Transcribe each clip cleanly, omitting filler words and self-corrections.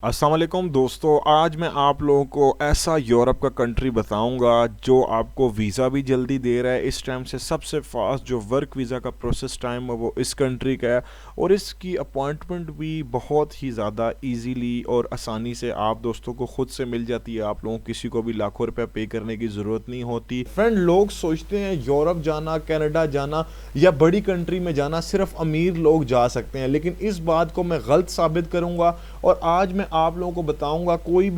अस्सलाम वालेकुम दोस्तों, आज मैं आप लोगों को ऐसा यूरोप का कंट्री बताऊंगा जो आपको वीज़ा भी जल्दी दे रहा है। इस टाइम से सबसे फास्ट जो वर्क वीज़ा का प्रोसेस टाइम है वो इस कंट्री का है और इसकी अपॉइंटमेंट भी बहुत ही ज़्यादा इजीली और आसानी से आप दोस्तों को खुद से मिल जाती है। आप लोगों किसी को भी लाखों रुपए पे करने की ज़रूरत नहीं होती। फ्रेंड, लोग सोचते हैं यूरोप जाना, कनाडा जाना या बड़ी कंट्री में जाना सिर्फ अमीर लोग जा सकते हैं, लेकिन इस बात को मैं गलत साबित करूंगा और आज मैं आप लोगों को बताऊंगा कोई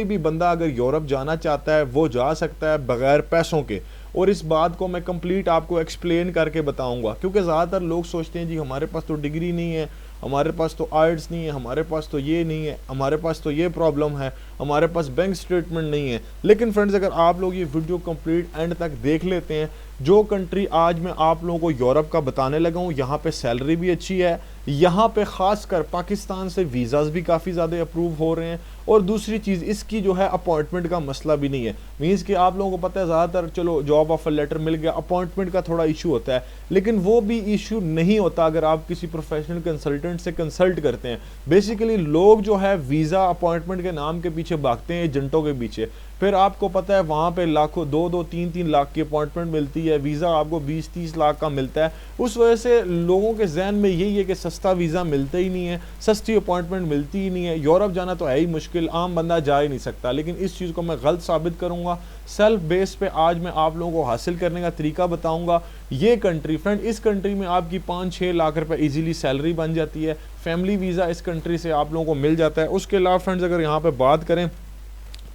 भी बंदा अगर यूरोप जाना चाहता है वो जा सकता है बगैर पैसों के। और इस बात को मैं कंप्लीट आपको एक्सप्लेन करके बताऊंगा, क्योंकि ज़्यादातर लोग सोचते हैं जी हमारे पास तो डिग्री नहीं है, हमारे पास तो आइल्स नहीं है, हमारे पास तो ये नहीं है, हमारे पास तो ये प्रॉब्लम है, हमारे पास बैंक स्टेटमेंट नहीं है। लेकिन फ्रेंड्स, अगर आप लोग ये वीडियो कंप्लीट एंड तक देख लेते हैं, जो कंट्री आज मैं आप लोगों को यूरोप का बताने लगा हूँ, यहाँ पे सैलरी भी अच्छी है, यहाँ पे ख़ासकर पाकिस्तान से वीज़ाज़ भी काफ़ी ज़्यादा अप्रूव हो रहे हैं और दूसरी चीज़ इसकी जो है अपॉइंटमेंट का मसला भी नहीं है। मीन्स कि आप लोगों को पता है ज़्यादातर चलो जॉब ऑफर लेटर मिल गया, अपॉइंटमेंट का थोड़ा इशू होता है, लेकिन वो भी इशू नहीं होता अगर आप किसी प्रोफेशनल कंसल्टेंट से कंसल्ट करते हैं। बेसिकली लोग जो है वीज़ा अपॉइंटमेंट के नाम के पीछे भागते हैं एजेंटों के पीछे, फिर आपको पता है वहाँ पे लाखों 2-2 3-3 लाख की अपॉइंटमेंट मिलती है, वीज़ा आपको 20-30 लाख का मिलता है। उस वजह से लोगों के जहन में यही है कि सस्ता वीज़ा मिलता ही नहीं है, सस्ती अपॉइंटमेंट मिलती ही नहीं है, यूरोप जाना तो है ही मुश्किल, आम बंदा जा ही नहीं सकता। लेकिन इस चीज़ को मैं गलत साबित करूँगा। सेल्फ बेस पे आज मैं आप लोगों को हासिल करने का तरीका बताऊँगा। ये कंट्री फ्रेंड, इस कंट्री में आपकी 5-6 लाख रुपए इजीली सैलरी बन जाती है, फैमिली वीज़ा इस कंट्री से आप लोगों को मिल जाता है। उसके अलावा फ्रेंड्स, अगर यहाँ पर बात करें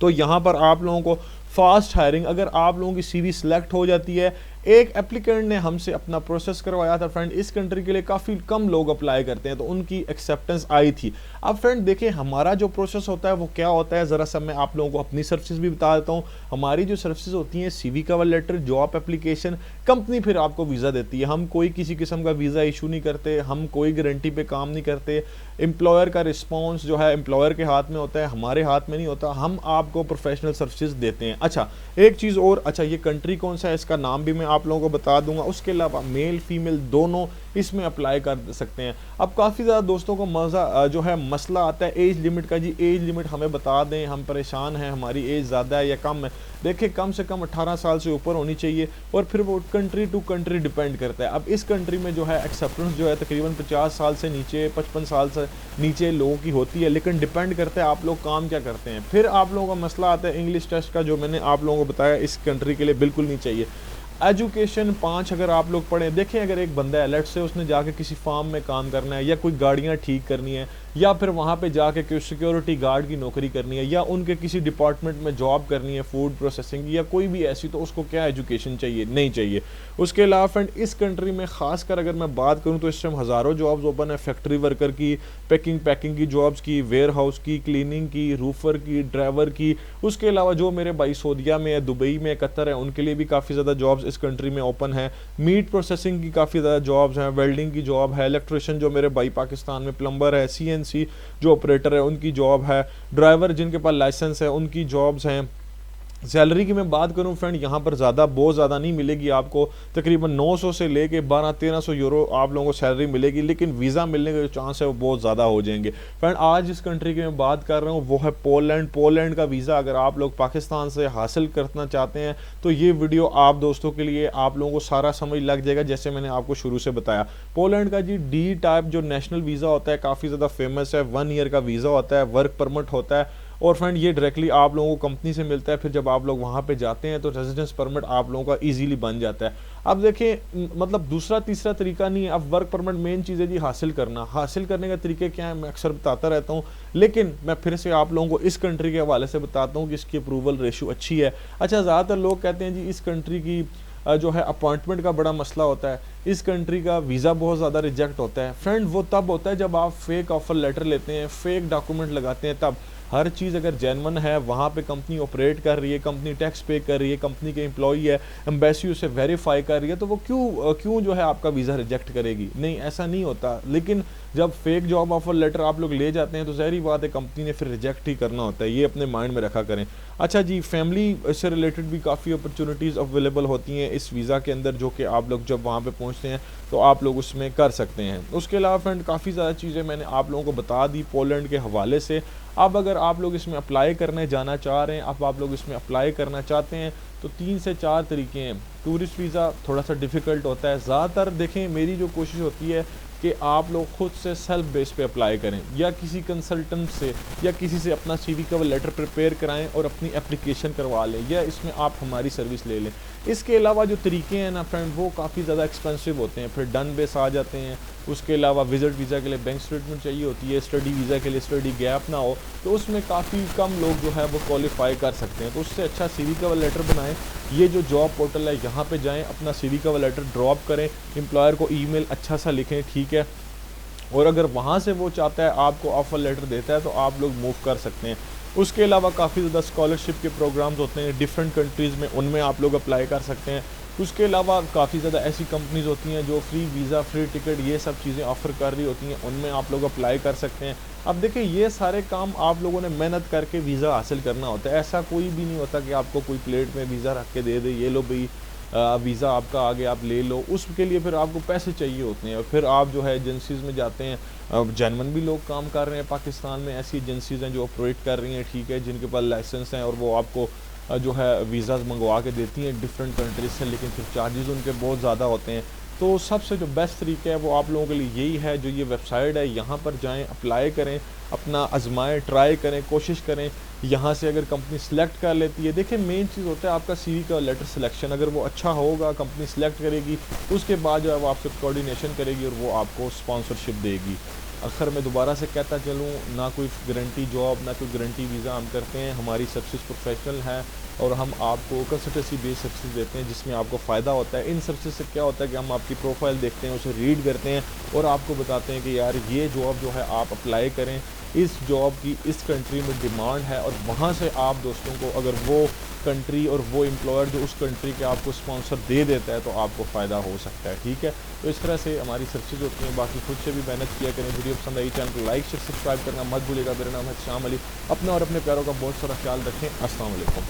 तो यहाँ पर आप लोगों को फास्ट हायरिंग, अगर आप लोगों की सीवी सिलेक्ट हो जाती है, एक एप्लीकेंट ने हमसे अपना प्रोसेस करवाया था फ्रेंड, इस कंट्री के लिए काफ़ी कम लोग अप्लाई करते हैं तो उनकी एक्सेप्टेंस आई थी। अब फ्रेंड देखिए, हमारा जो प्रोसेस होता है वो क्या होता है, ज़रा सा मैं आप लोगों को अपनी सर्विसेज भी बता देता हूँ। हमारी जो सर्विसेज होती हैं, CV cover letter, job application, company फिर आपको वीज़ा देती है। हम कोई किसी किस्म का वीज़ा इशू नहीं करते, हम कोई गारंटी पे काम नहीं करते। एम्प्लॉयर का रिस्पॉन्स जो है एम्प्लॉयर के हाथ में होता है, हमारे हाथ में नहीं होता। हम आपको प्रोफेशनल सर्विसेज देते हैं। अच्छा, एक चीज़ और, अच्छा ये कंट्री कौन सा है इसका नाम भी मैं आप लोगों को बता दूंगा। उसके अलावा मेल फीमेल दोनों इसमें अप्लाई कर सकते हैं। अब काफ़ी ज़्यादा दोस्तों को मज़ा जो है मसला आता है एज लिमिट का, जी एज लिमिट हमें बता दें, हम परेशान हैं, हमारी एज ज़्यादा है या कम है। देखिए, कम से कम 18 साल से ऊपर होनी चाहिए और फिर वो कंट्री टू कंट्री डिपेंड करता है। अब इस कंट्री में जो है एक्सेप्टेंस जो है तकरीबन 50 साल से नीचे, 55 साल से नीचे लोगों की होती है, लेकिन डिपेंड करता है आप लोग काम क्या करते हैं। फिर आप लोगों का मसला आता है इंग्लिश टेस्ट का, जो मैंने आप लोगों को बताया इस कंट्री के लिए बिल्कुल नहीं चाहिए। एजुकेशन 5 अगर आप लोग पढ़ें, देखें अगर एक बंदा है, लेट से उसने जाके किसी फार्म में काम करना है या कोई गाड़ियाँ ठीक करनी है या फिर वहाँ पे जाके कोई सिक्योरिटी गार्ड की नौकरी करनी है या उनके किसी डिपार्टमेंट में जॉब करनी है, फूड प्रोसेसिंग या कोई भी ऐसी, तो उसको क्या एजुकेशन चाहिए? नहीं चाहिए। उसके अलावा फ्रेंड, इस कंट्री में खासकर अगर मैं बात करूँ तो इस टाइम हज़ारों जॉब्स ओपन है, फैक्ट्री वर्कर की, पैकिंग की जॉब्स की, वेयर हाउस की, क्लीनिंग की, रूफर की, ड्राइवर की। उसके अलावा जो मेरे भाई सऊदीया में है, दुबई में, कतर है, उनके लिए भी काफ़ी ज़्यादा जॉब्स इस कंट्री में ओपन है। मीट प्रोसेसिंग की काफ़ी ज़्यादा जॉब्स हैं, वेल्डिंग की जॉब है, इलेक्ट्रिशियन जो मेरे भाई पाकिस्तान में, प्लम्बर है, CNC जो ऑपरेटर है उनकी जॉब है, ड्राइवर जिनके पास लाइसेंस है उनकी जॉब्स हैं। सैलरी की मैं बात करूं फ्रेंड, यहाँ पर बहुत ज़्यादा नहीं मिलेगी आपको, तकरीबन 900 से लेके 1200-1300 यूरो आप लोगों को सैलरी मिलेगी, लेकिन वीज़ा मिलने के जो चांस है वो बहुत ज़्यादा हो जाएंगे। फ्रेंड, आज जिस कंट्री की मैं बात कर रहा हूँ वो है पोलैंड। पोलैंड का वीज़ा अगर आप लोग पाकिस्तान से हासिल करना चाहते हैं तो ये वीडियो आप दोस्तों के लिए, आप लोगों को सारा समझ लग जाएगा जैसे मैंने आपको शुरू से बताया। पोलैंड का जी D टाइप जो नेशनल वीज़ा होता है काफ़ी ज़्यादा फेमस है, 1 ईयर का वीज़ा होता है, वर्क परमिट होता है और फ्रेंड ये डायरेक्टली आप लोगों को कंपनी से मिलता है। फिर जब आप लोग वहाँ पे जाते हैं तो रेजिडेंस परमिट आप लोगों का इजीली बन जाता है। अब देखें, मतलब दूसरा तीसरा तरीका नहीं है। अब वर्क परमिट मेन चीज़ है जी हासिल करने का तरीके क्या है मैं अक्सर बताता रहता हूँ, लेकिन मैं फिर से आप लोगों को इस कंट्री के हवाले से बताता हूँ कि इसकी अप्रूवल रेशो अच्छी है। अच्छा, ज़्यादातर लोग कहते हैं जी इस कंट्री की जो है अपॉइंटमेंट का बड़ा मसला होता है, इस कंट्री का वीज़ा बहुत ज़्यादा रिजेक्ट होता है। फ्रेंड, वो तब होता है जब आप फेक ऑफर लेटर लेते हैं, फेक डॉक्यूमेंट लगाते हैं, तब हर चीज़ अगर जेन्युइन है, वहाँ पे कंपनी ऑपरेट कर रही है, कंपनी टैक्स पे कर रही है, कंपनी के एम्प्लॉई है, एम्बेसी उसे वेरीफाई कर रही है, तो वो क्यों जो है आपका वीज़ा रिजेक्ट करेगी? नहीं, ऐसा नहीं होता। लेकिन जब फेक जॉब ऑफर लेटर आप लोग ले जाते हैं तो ज़ाहिर बात है कंपनी ने फिर रिजेक्ट ही करना होता है, ये अपने माइंड में रखा करें। अच्छा जी, फैमिली से रिलेटेड भी काफ़ी अपॉर्चुनिटीज़ अवेलेबल होती हैं इस वीज़ा के अंदर, जो कि आप लोग जब वहाँ पे पहुँचते से हैं तो आप लोग उसमें कर सकते हैं। उसके अलावा फ्रेंड काफ़ी ज़्यादा चीज़ें मैंने आप लोगों को बता दी पोलैंड के हवाले से। अब अगर आप लोग इसमें अप्लाई करने जाना चाह रहे हैं, अब आप लोग इसमें अप्लाई करना चाहते हैं तो 3 से 4 तरीके हैं। टूरिस्ट वीज़ा थोड़ा सा डिफ़िकल्ट होता है। ज़्यादातर देखें मेरी जो कोशिश होती है कि आप लोग खुद से सेल्फ बेस पे अप्लाई करें या किसी कंसल्टेंट से या किसी से अपना सीवी कवर लेटर प्रिपेयर कराएं और अपनी एप्लीकेशन करवा लें, या इसमें आप हमारी सर्विस ले लें। इसके अलावा जो तरीके हैं ना फ्रेंड वो काफ़ी ज़्यादा एक्सपेंसिव होते हैं, फिर डन बेस आ जाते हैं। उसके अलावा विजिट वीज़ा के लिए बैंक स्टेटमेंट चाहिए होती है, स्टडी वीज़ा के लिए स्टडी गैप ना हो, तो उसमें काफ़ी कम लोग जो है वो क्वालिफाई कर सकते हैं। तो उससे अच्छा सीवी कवर लेटर बनाएं। ये जो जॉब पोर्टल है यहाँ पे जाएं, अपना सीवी कवर लेटर ड्रॉप करें, एम्प्लॉयर को ईमेल अच्छा सा लिखें, ठीक है। और अगर वहाँ से वो चाहता है आपको ऑफ़र लेटर देता है तो आप लोग मूव कर सकते हैं। उसके अलावा काफ़ी ज़्यादा स्कॉलरशिप के प्रोग्राम्स होते हैं डिफरेंट कंट्रीज़ में, उनमें आप लोग अप्लाई कर सकते हैं। उसके अलावा काफ़ी ज़्यादा ऐसी कंपनीज़ होती हैं जो फ्री वीज़ा, फ्री टिकट, ये सब चीज़ें ऑफ़र कर रही होती हैं, उनमें आप लोग अप्लाई कर सकते हैं। अब देखिए ये सारे काम आप लोगों ने मेहनत करके वीज़ा हासिल करना होता है। ऐसा कोई भी नहीं होता कि आपको कोई प्लेट में वीज़ा रख के दे दे, ये लो भई वीज़ा आपका आ गया, आप ले लो। उसके लिए फिर आपको पैसे चाहिए होते हैं और फिर आप जो है एजेंसीज़ में जाते हैं। जेन्युइन भी लोग काम कर रहे हैं पाकिस्तान में, ऐसी एजेंसीज़ हैं जो ऑपरेट कर रही हैं, ठीक है, जिनके पास लाइसेंस हैं और वो आपको जो है वीज़ाज़ मंगवा के देती हैं डिफरेंट कंट्रीज से, लेकिन फिर चार्जेस उनके बहुत ज़्यादा होते हैं। तो सबसे जो बेस्ट तरीका है वो आप लोगों के लिए यही है, जो ये वेबसाइट है यहाँ पर जाएं, अप्लाई करें, अपना आजमाएं, ट्राई करें, कोशिश करें। यहाँ से अगर कंपनी सेलेक्ट कर लेती है, देखिए मेन चीज़ होता है आपका सीवी का लेटर सिलेक्शन, अगर वो अच्छा होगा कंपनी सेलेक्ट करेगी, उसके बाद जो है वो आपसे कोऑर्डिनेशन करेगी और वो आपको स्पॉन्सरशिप देगी। आखिर मैं दोबारा से कहता चलूँ, ना कोई गारंटी जॉब, ना कोई गारंटी वीज़ा हम करते हैं, हमारी सर्विस प्रोफेशनल है और हम आपको कंसल्टेंसी बेस्ड सर्विस देते हैं जिसमें आपको फ़ायदा होता है। इन सर्विस से क्या होता है कि हम आपकी प्रोफाइल देखते हैं, उसे रीड करते हैं और आपको बताते हैं कि यार ये जॉब जो है आप अप्लाई करें, इस जॉब की इस कंट्री में डिमांड है, और वहाँ से आप दोस्तों को अगर वो कंट्री और वो एम्प्लॉयर जो उस कंट्री के आपको स्पॉन्सर दे देता है तो आपको फ़ायदा हो सकता है, ठीक है। तो इस तरह से हमारी सर्विसेज होती हैं। बाकी खुद से भी मेहनत किया करें। वीडियो पसंद आई चैनल को लाइक शेयर सब्सक्राइब करना मत भूलिएगा। मेरा नाम है शाम अली। अपना और अपने प्यारों का बहुत सारा ख्याल रखें। अस्सलाम वालेकुम।